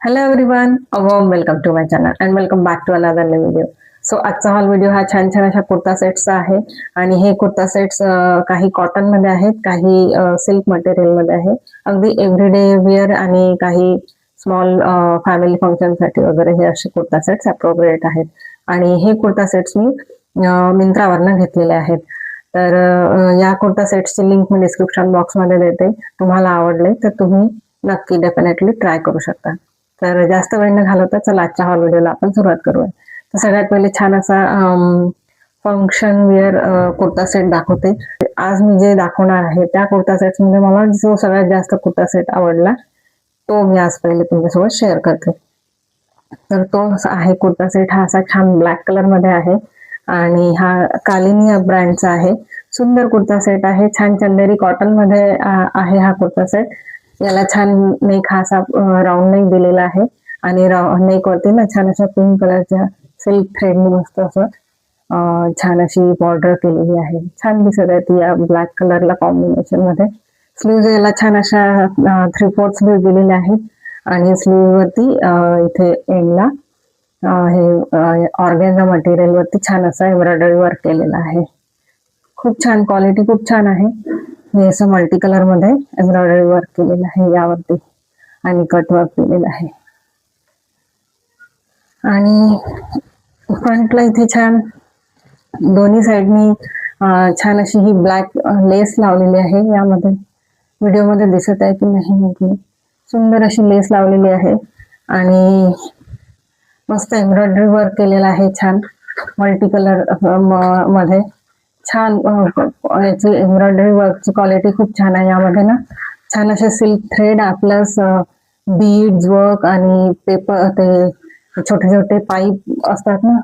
Hello everyone, a warm welcome to my channel and welcome back to another new video. So आजचा हा video हा छान छान अशा कुर्ता सेट्सचा आहे आणि हे कुर्ता सेट्स काही कॉटन मध्ये आहेत, काही सिल्क मटेरियल मध्ये आहे. अगदी एव्हरीडे वेअर आणि काही स्मॉल फॅमिली फंक्शन साठी वगैरे हे असे कुर्ता सेट्स अप्रोप्रिएट आहेत. आणि हे कुर्ता सेट्स मी मिंत्रावरनं घेतलेले आहेत. तर या कुर्ता सेट्सची लिंक मी डिस्क्रिप्शन बॉक्समध्ये देते. तुम्हाला आवडले तर तुम्ही नक्की डेफिनेटली ट्राय करू शकता. तर जास्त वेळ न घालवता चला आजच्या हा व्हिडिओला आपण सुरुवात करूया. तर सगळ्यात पहिले छान असा फंक्शन वेअर कुर्ता सेट दाखवते. आज मी जे दाखवणार आहे त्या कुर्ता सेट्स मध्ये मला जो सगळ्यात जास्त कुर्ता सेट आवडला तो मी आज पहिले तुमच्यासोबत शेअर करते. तर तो आहे कुर्ता सेट, हा असा छान ब्लॅक कलर मध्ये आहे आणि हा कालिनी या ब्रँडचा आहे. सुंदर कुर्ता सेट आहे, छान चंदेरी कॉटन मध्ये आहे हा कुर्ता सेट. याला छान नेक हा असा राऊंड नेक दिलेला आहे आणि नेक वरती ना छान अशा पिंक कलरच्या सिल्क थ्रेडनी मस्त असं छान अशी बॉर्डर केलेली आहे. छान दिसत आहे ती या ब्लॅक कलरला कॉम्बिनेशन मध्ये. स्लीव्ह याला छान अशा 3/4 स्लीव्ह दिलेल्या आहेत आणि स्लीव्ह वरती इथे एंडला हे ऑर्गेन्झा मटेरियल वरती छान असा एम्ब्रॉयडरी वर्क केलेला आहे. खूप छान, क्वालिटी खूप छान आहे. हे असं मल्टी कलर मध्ये एम्ब्रॉयडरी वर्क केलेलं आहे यावरती आणि कट वर्क केलेलं आहे. आणि फ्रंटला इथे छान दोन्ही साइडनी छान अशी ही ब्लॅक लेस लावलेली आहे. यामध्ये व्हिडिओमध्ये दिसत आहे की नाही माहिती, सुंदर अशी लेस लावलेली आहे आणि मस्त एम्ब्रॉयडरी वर्क केलेलं आहे छान मल्टी कलर मध्ये. छान याची एम्ब्रॉयडरी वर्कची क्वालिटी खूप छान आहे. यामध्ये ना छान असे silk thread plus beads work आणि पेपर ते छोटे छोटे पाईप असतात ना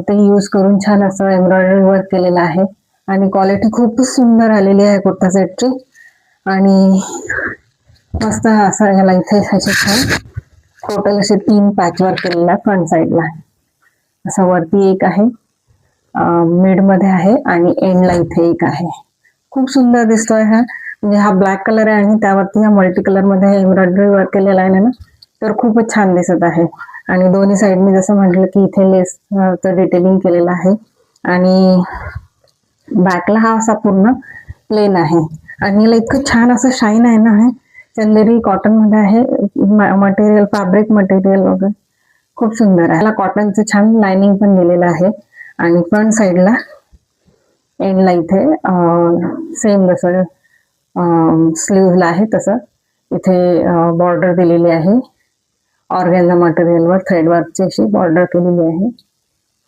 ते यूज करून छान असं एम्ब्रॉयडरी वर्क केलेलं आहे आणि क्वालिटी खूप सुंदर आलेली आहे कुर्ता सेटची. आणि मस्त असं याला इथे असे छान टोटल असे 3 पॅच वर्क केलेला फ्रंट साइडला. असं वरती एक आहे, मिड मध्ये आहे आणि एंडला इथे एक आहे. खूप सुंदर दिसतोय हा. म्हणजे हा ब्लॅक कलर आहे आणि त्यावरती हा मल्टी कलर मध्ये एम्ब्रॉयडरी वर्क केलेला आहे ना, तर खूपच छान दिसत आहे. आणि दोन्ही साइडनी जसं म्हटलं की इथे लेस डिटेलिंग केलेलं आहे आणि बॅकला हा असा पूर्ण प्लेन आहे. आणि याला इतकं छान असं शाईन आहे ना, हे चंदेरी कॉटन मध्ये आहे. मटेरियल फॅब्रिक मटेरियल वगैरे खूप सुंदर आहे. याला कॉटनचं छान लाइनिंग पण दिलेलं आहे आणि फ्रंट साइडला एंडला इथे सेम जसं स्लीव्हला आहे तसं इथे बॉर्डर दिलेली आहे. ऑर्गेन्झा मटेरियलवर थ्रेड वर्कची अशी बॉर्डर केलेली आहे.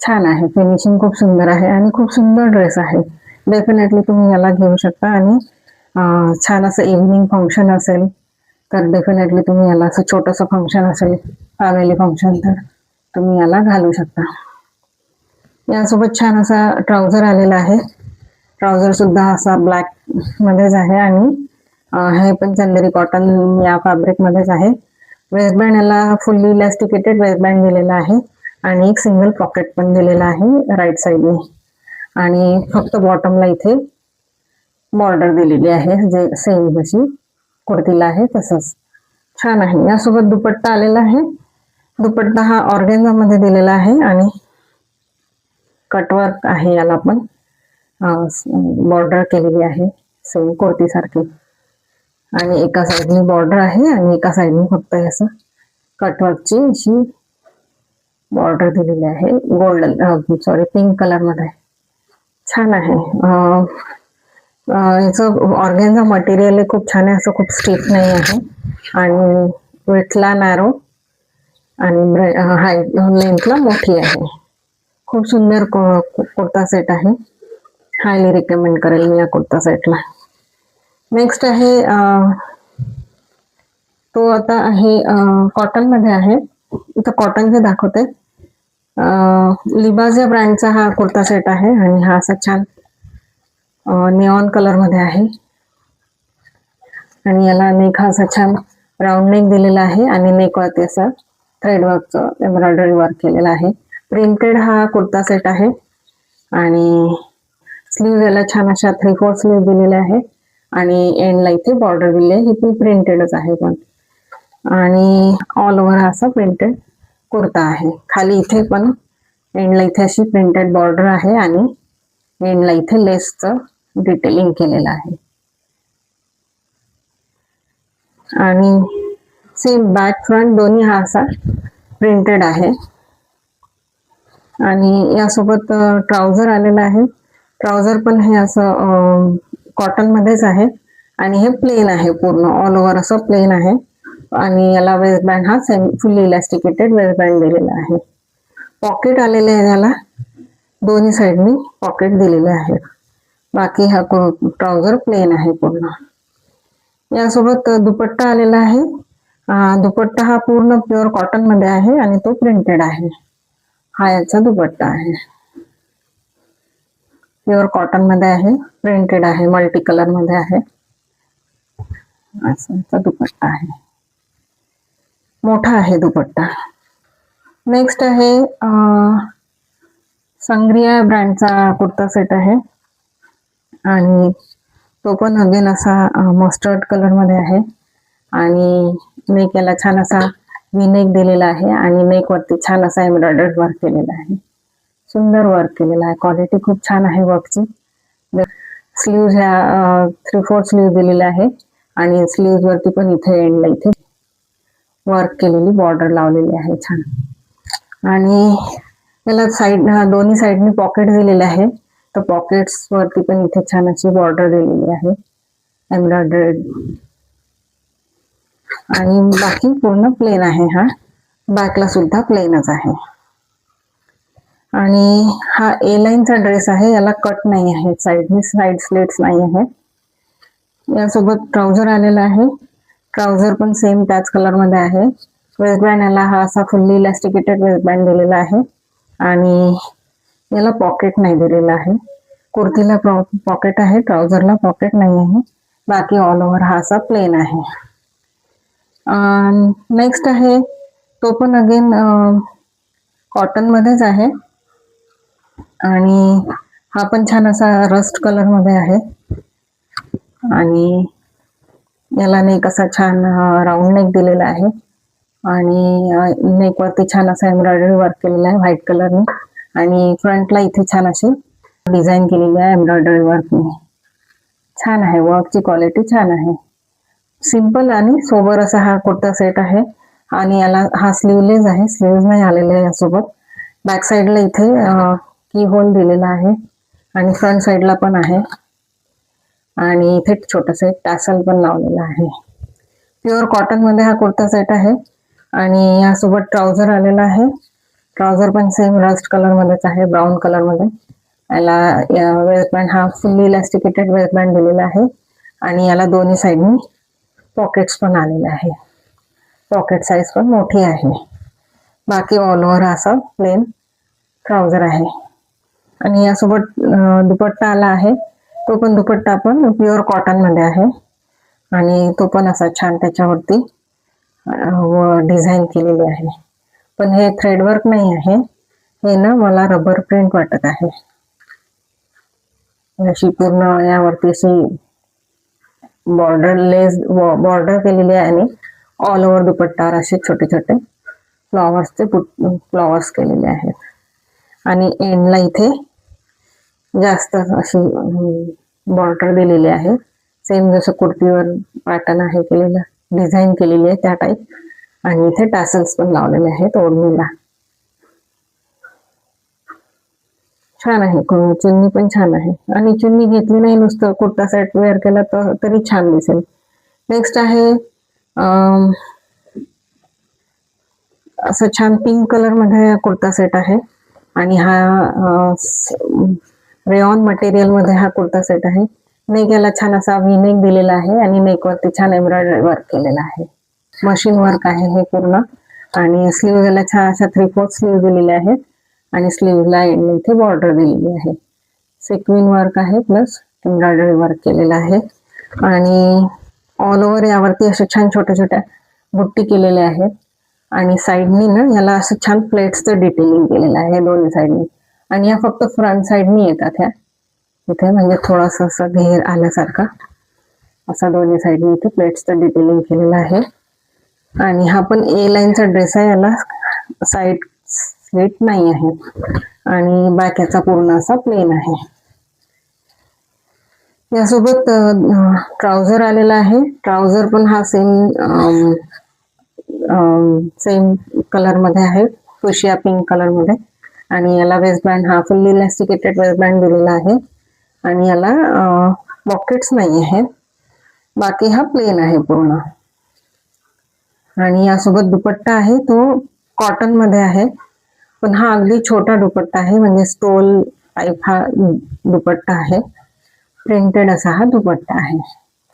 छान आहे, फिनिशिंग खूप सुंदर आहे आणि खूप सुंदर ड्रेस आहे. डेफिनेटली तुम्ही याला घेऊ शकता आणि छान असं इव्हिनिंग फंक्शन असेल तर डेफिनेटली तुम्ही याला असं छोटंसं फंक्शन असेल फॅमिली फंक्शन तर तुम्ही याला घालू शकता. यासोबत छान असा ट्राउझर आलेला आहे. ट्राउझर सुद्धा असा ब्लॅक मध्येच आहे आणि हे पण चंदेरी कॉटन या फॅब्रिक मध्येच आहे. वेस्टबँड याला फुल्ली इलॅस्टिकेटेड वेस्टबँड दिलेला आहे आणि एक सिंगल पॉकेट पण दिलेला आहे राईट साइडने. आणि फक्त बॉटमला इथे बॉर्डर दिलेली आहे जे सेम जशी कुर्तीला आहे तसंच. छान आहे. यासोबत दुपट्टा आलेला आहे. दुपट्टा हा ऑर्गेन्झा मध्ये दिलेला आहे आणि कटवर्क आहे. याला पण बॉर्डर केलेली आहे सेम कुर्ती सारखी आणि एका साइडनी बॉर्डर आहे आणि एका साइडनी फक्त असं कटवर्कची अशी बॉर्डर दिलेली आहे. गोल्डन पिंक कलर मध्ये छान आहे. याचं ऑर्गेन्झा मटेरियल खूप छान आहे, असं खूप स्टिफ नाही आहे आणि विड्थला नॅरो आणि हाईट लेंथला मोठी आहे. खूप सुंदर कुर्ता सेट आहे. हायली रिकमेंड करेल मी या कुर्ता सेटला. नेक्स्ट आहे तो आता आहे कॉटन मध्ये आहे. इथं कॉटनचे दाखवते. लिबाज या ब्रँडचा हा कुर्ता सेट आहे आणि हा असा छान निऑन कलर मध्ये आहे आणि याला नेक हा असा छान राऊंड नेक दिलेला आहे आणि नेक वरती असं थ्रेड वर्कचं एम्ब्रॉयडरी वर्क केलेलं आहे. प्रिंटेड हा कुर्ता सेट आहे आणि स्लीव्ह याला छान अशा 3/4 स्लीव्ह दिलेल्या आहे आणि एंडला इथे बॉर्डर दिली आहे. ही पण प्रिंटेडच आहे पण. आणि ऑल ओव्हर असा प्रिंटेड कुर्ता आहे. खाली इथे पण एंडला इथे अशी प्रिंटेड बॉर्डर आहे आणि एंडला इथे लेसचं डिटेलिंग केलेलं आहे. आणि सेम बॅक फ्रंट दोन्ही हा असा प्रिंटेड आहे. आणि यासोबत ट्राउझर आलेला आहे. ट्राउझर पण हे असं कॉटन मध्येच आहे आणि हे प्लेन आहे, पूर्ण ऑल ओव्हर असं प्लेन आहे. आणि याला वेस्ट बँड हा फुल्ली इलास्टिकेटेड वेस्ट बँड दिलेला आहे. पॉकेट आलेले आहे, याला दोन्ही साईडनी पॉकेट दिलेले आहेत. बाकी हा ट्राउझर प्लेन आहे पूर्ण. यासोबत दुपट्टा आलेला आहे. दुपट्टा हा पूर्ण प्युअर कॉटन मध्ये आहे आणि तो प्रिंटेड आहे. हा याचा दुपट्टा आहे, प्युअर कॉटन मध्ये आहे, प्रिंटेड आहे, मल्टी कलर मध्ये आहे. असा दुपट्टा आहे, मोठा आहे दुपट्टा. नेक्स्ट आहे संग्रिया ब्रँडचा कुर्ता सेट आहे आणि तो पण अगेन असा मस्टर्ड कलर मध्ये आहे. आणि नेक याला छान असा वी नेक दिलेला आहे आणि नेक वरती छान असा एम्ब्रॉयडर्ड वर्क केलेला आहे. सुंदर वर्क केलेला आहे, क्वालिटी खूप छान आहे वर्कची. स्लीव्ज ह्या 3/4 स्लीव्ह दिलेला आहे आणि स्लीव्ज वरती पण इथे एंडला इथे वर्क केलेली बॉर्डर लावलेली आहे छान. आणि त्याला साईड दोन्ही साईडनी पॉकेट दिलेले आहे, तर पॉकेट्स वरती पण इथे छान अशी बॉर्डर दिलेली आहे एम्ब्रॉयडर्ड. आणि बाकी पूर्ण प्लेन आहे. हा बॅकला सुद्धा प्लेनच आहे. आणि हा ए लाईनचा ड्रेस आहे, याला कट नाही आहे, साईड स्लिट्स नाही आहे. यासोबत ट्राउझर आलेला आहे. ट्राउझर पण सेम त्याच कलर मध्ये आहे. वेस्ट बँड याला हा असा फुल्ली इलास्टिकेटेड वेस्ट बँड दिलेला आहे आणि याला पॉकेट नाही दिलेला आहे. कुर्तीला पॉकेट आहे, ट्राउझरला पॉकेट नाही आहे. बाकी ऑल ओव्हर हा असा प्लेन आहे. नेक्स्ट आहे तो पण अगेन कॉटन मध्येच आहे आणि हा पण छान असा रस्ट कलर मध्ये आहे. आणि याला नेक असा छान राऊंड नेक दिलेला आहे आणि नेक वरती छान असा एम्ब्रॉयडरी वर्क केलेला आहे व्हाईट कलरने. आणि फ्रंटला इथे छान अशी डिझाईन केलेली आहे एम्ब्रॉयडरी वर्कने. छान आहे, वर्कची क्वालिटी छान आहे. सिंपल आणि सोबर असा हा कुर्ता सेट आहे. आणि याला हा स्लीवलेस आहे, स्लीव्ह नाही आलेले आहे यासोबत. बॅक साईडला इथे की होल दिलेला आहे आणि फ्रंट साईडला पण आहे आणि इथे छोटस एक टॅसल पण लावलेला आहे. प्युअर कॉटन मध्ये हा कुर्ता सेट आहे आणि यासोबत ट्राउझर आलेला आहे. ट्राउझर पण सेम रस्ट कलर मध्येच आहे, ब्राऊन कलर मध्ये. याला वेस्ट बँड हा फुल्ली इलास्टिकेटेड वेस्ट बँड दिलेला आहे आणि याला दोन्ही साईडनी पॉकेट्स पण आलेले आहे. पॉकेट साईज पण मोठी आहे. बाकी ऑल ओव्हर असा प्लेन ट्राउझर आहे. आणि यासोबत दुपट्टा आला आहे. तो पण दुपट्टा पण प्युअर कॉटन मध्ये आहे आणि तो पण असा छान त्याच्यावरती डिझाईन केलेली आहे. पण हे थ्रेडवर्क नाही आहे, हे ना मला रबर प्रिंट वाटत आहे. अशी पूर्ण यावरती अशी बॉर्डर केलेली आहे आणि ऑल ओव्हर दुपट्टावर असे छोटे छोटे फ्लॉवर्स केलेले आहेत. आणि एंडला इथे जास्त अशी बॉर्डर दिलेली आहे, सेम जसं कुर्तीवर पॅटर्न आहे केलेलं, डिझाईन केलेली आहे त्या टाईप. आणि इथे टॅसल्स पण लावलेले आहेत ओढणीला. छान आहे, चुन्नी पण छान आहे. आणि चुन्नी घेतली नाही, नुसतं कुर्ता सेट वेअर केला तरी छान दिसेल. नेक्स्ट आहे असं छान पिंक कलर मध्ये कुर्ता सेट आहे आणि हा रेऑन मटेरियल मध्ये हा कुर्ता सेट आहे. नेक याला छान असा वी नेक दिलेला आहे आणि नेक वरती छान एम्ब्रॉयडरी वर्क केलेला आहे. मशीन वर्क आहे हे पूर्ण. आणि स्लीव्ह याला छान अशा 3/4 स्लीव्ह दिलेले आहेत आणि स्लीव्हला इथे बॉर्डर दिलेली आहे. सिक्विन वर्क आहे प्लस एम्ब्रॉयडरी वर्क केलेला आहे. आणि ऑल ओव्हर यावरती अशा छान छोट्या छोट्या बुट्टी केलेल्या आहेत आणि साईडनी ना याला असं छान प्लेट्सचं डिटेलिंग केलेलं आहे दोन्ही साईडनी. आणि या फक्त फ्रंट साईडनी येतात ह्या इथे, म्हणजे थोडासा असा घेर आल्यासारखा असा दोन्ही साईडनी इथे प्लेट्सचं डिटेलिंग केलेलं आहे. आणि हा पण ए लाईनचा ड्रेस आहे, याला साईड स्लिट नाही आहे आणि बॅक याचा पूर्ण असा प्लेन आहे. यासोबत ट्राउझर आलेला आहे. ट्राउझर पण हा सेम कलर मध्ये आहे, फुशिया पिंक कलर मध्ये. आणि याला वेस्ट बँड हा फुल्ली इलास्टिकेटेड वेस्ट बँड दिलेला आहे आणि याला पॉकेट्स नाही आहेत. बाकी हा प्लेन आहे पूर्ण. आणि यासोबत दुपट्टा आहे, तो कॉटन मध्ये आहे, पण हा अगदी छोटा दुपट्टा आहे, म्हणजे स्टोल टाईप हा दुपट्टा आहे. प्रिंटेड असा हा दुपट्टा आहे,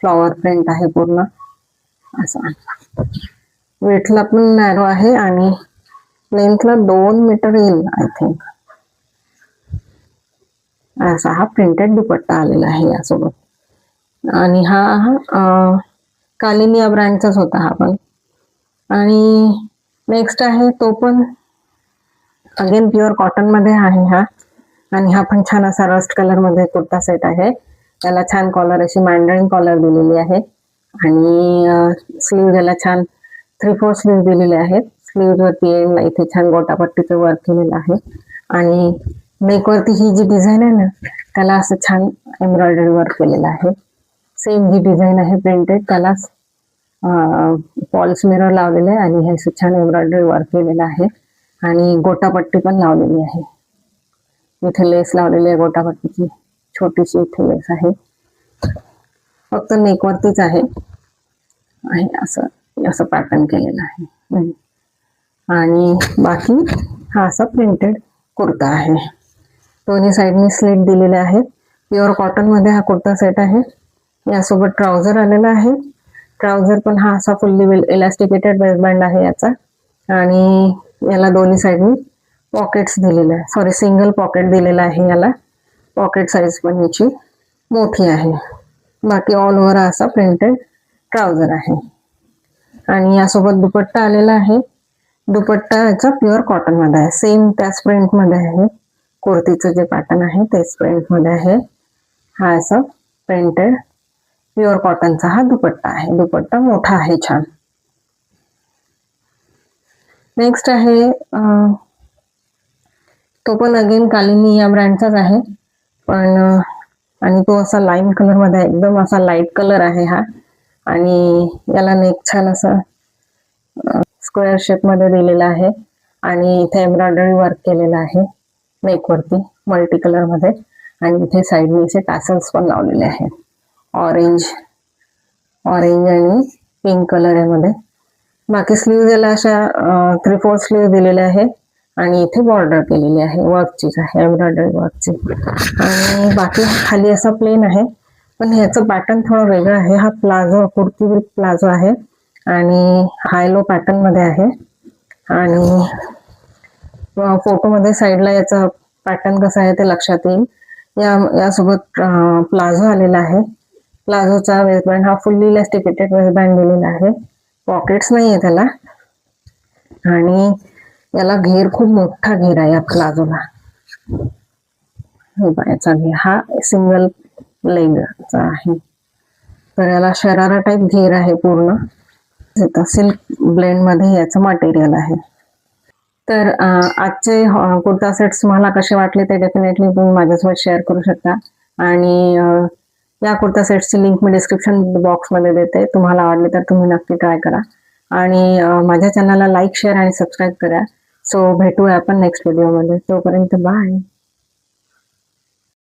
फ्लॉवर प्रिंट आहे पूर्ण असा. वेटला पण नॅरो आहे आणि लेंथला 2 मीटर येईल आय थिंक. असा हा प्रिंटेड दुपट्टा आलेला आहे यासोबत. आणि हा कालिनी या ब्रँडचाच होता हा पण. आणि नेक्स्ट आहे तो पण अगेन प्युअर कॉटन मध्ये आहे हा. आणि हा पण छान असा रस्ट कलर मध्ये कुर्ता सेट आहे. त्याला छान कॉलर अशी मँडरिन कॉलर दिलेली आहे आणि स्लीव्ह याला छान 3/4 स्लीव्ह दिलेले आहेत. स्लीव्ह वरती इथे छान गोटापट्टीचं वर्क केलेलं आहे आणि नेक वरती ही जी डिझाईन आहे ना, त्याला असं छान एम्ब्रॉयडरी वर्क केलेलं आहे. सेम जी डिझाईन आहे प्रिंटेड, त्याला फॉल्स मिरर लावलेलं आहे आणि हे छान एम्ब्रॉयडरी वर्क केलेलं आहे आणि गोटापट्टी पण लावलेली आहे. इथे लेस लावलेली आहे गोटापट्टीची, छोटीशी इथे लेस आहे, फक्त नेकवरतीच आहे. असं पॅटर्न केलेलं आहे. आणि बाकी हा असा प्रिंटेड कुर्ता आहे. दोन्ही साईडनी स्लीट दिलेले आहे. प्युअर कॉटन मध्ये हा कुर्ता सेट आहे. यासोबत ट्राउझर आलेला आहे. ट्राउझर पण हा असा फुल्ली इलास्टिकेटेड वेस्ट बँड आहे याचा आणि याला दोन्ही साईडनी पॉकेट्स दिलेले आहे. सॉरी, सिंगल पॉकेट दिलेला आहे याला. पॉकेट साईज पण याची मोठी आहे. बाकी ऑल ओव्हर असा प्रिंटेड ट्राउझर आहे. आणि यासोबत दुपट्टा आलेला आहे. दुपट्टा याचा प्युअर कॉटन मध्ये आहे, सेम त्याच प्रिंट मध्ये आहे. कुर्तीचं जे पॅटर्न आहे तेच प्रिंट मध्ये आहे. हा असा प्रिंटेड प्युअर कॉटनचा हा दुपट्टा आहे. दुपट्टा मोठा आहे छान. नेक्स्ट आहे तो पण अगेन कालिनी या ब्रँडचाच आहे, पण आणि तो असा लाईम कलर मध्ये आहे, एकदम असा लाईट कलर आहे हा. आणि याला नेक छान असं स्क्वेअर शेप मध्ये दिलेला आहे आणि इथे एम्ब्रॉयडरी वर्क केलेलं आहे नेकवरती मल्टी कलर मध्ये. आणि इथे साईडने असे टॅसल्स पण लावलेले आहेत, ऑरेंज आणि पिंक कलर मध्ये. बाकी स्लीव्ह याला अशा 3/4 स्लीव्ह दिलेले आहे आणि इथे बॉर्डर केलेली आहे, वर्कचीच आहे, एम्ब्रॉयडरी वर्कची. आणि बाकी खाली असा प्लेन आहे, पण ह्याचं पॅटर्न थोडं वेगळं आहे. हा प्लाझो, कुर्ती विथ प्लाझो आहे आणि हाय लो पॅटर्न मध्ये आहे. आणि फोटोमध्ये साईडला याचा पॅटर्न कसा आहे ते लक्षात येईल. यासोबत प्लाझो आलेला आहे. प्लाझोचा वेस्ट बँड हा फुल्ली इलास्टिकेटेड वेस्ट बँड दिलेला आहे. पॉकेट्स नाहीये त्याला आणि याला घेर खूप मोठा घेर आहे या प्लाझोला. याचा घेर हा सिंगल लेगचा आहे, तर याला शरारा टाईप घेर आहे पूर्ण. सिल्क ब्लेंड मध्ये याचं मटेरियल आहे. तर आजचे कुर्ता सेट्स तुम्हाला कसे वाटले ते डेफिनेटली तुम्ही माझ्यासोबत शेअर करू शकता. आणि या कुर्ता सेट्सची लिंक मी डिस्क्रिप्शन बॉक्समध्ये देते. तुम्हाला आवडले तर तुम्ही नक्की ट्राय करा आणि माझ्या चॅनलला लाईक, शेअर आणि सबस्क्राईब करा. सो भेटूया आपण नेक्स्ट व्हिडिओमध्ये. तोपर्यंत बाय.